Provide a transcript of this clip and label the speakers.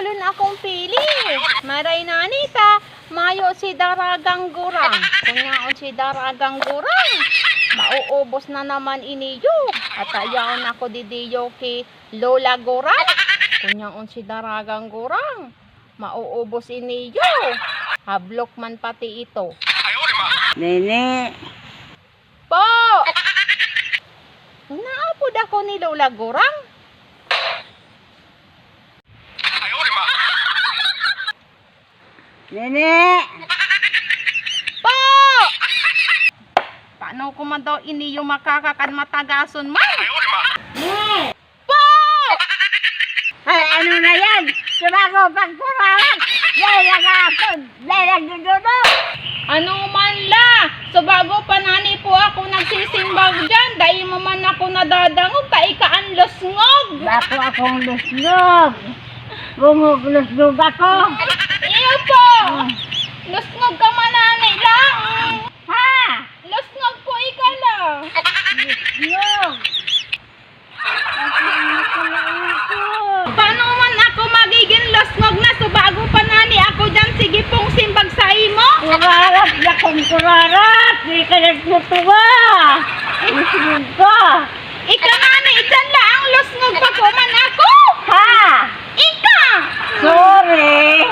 Speaker 1: balon akong pili. Maray nanita, mayo si daragang gurang. Kunyaon si daragang gurang. Mauubos na naman iniyo. At ayaw na ko didiyo ki Lola Gurang. Kunyaon si daragang gurang. Mauubos iniyo. Hablok man pati ito.
Speaker 2: Nene.
Speaker 1: Po! Naapod ako ni Lola Gurang.
Speaker 2: Nene.
Speaker 1: Po! Paano ko man daw iniyo makakakan matagason man?
Speaker 2: Ne.
Speaker 1: Po!
Speaker 2: Ay, ano na yan? Sumago pagkuraran. Yan lang ako. Yan lang dududo.
Speaker 1: Ano man la? So bago pa nani po ako nagsisimbag dyan, dahil mo man ako nadadangog, kaikaan losngog.
Speaker 2: Bako akong lusnog. Bumuglusnog ako.
Speaker 1: Iyo po! Losngog ka man nani lang.
Speaker 2: Ha?
Speaker 1: Losngog po ika lang.
Speaker 2: Lusnog.
Speaker 1: Paano man ako magiging losngog na? So bago pa nani ako dyan, sige pong simbag sa imo.
Speaker 2: Kurarat na kong kurarat. Di ka nagtutuwa. Lusnog ka.
Speaker 1: Ika nani, dyan lang, losngog pa ko man ako.
Speaker 2: Ha?
Speaker 1: Ika!
Speaker 2: Sorry.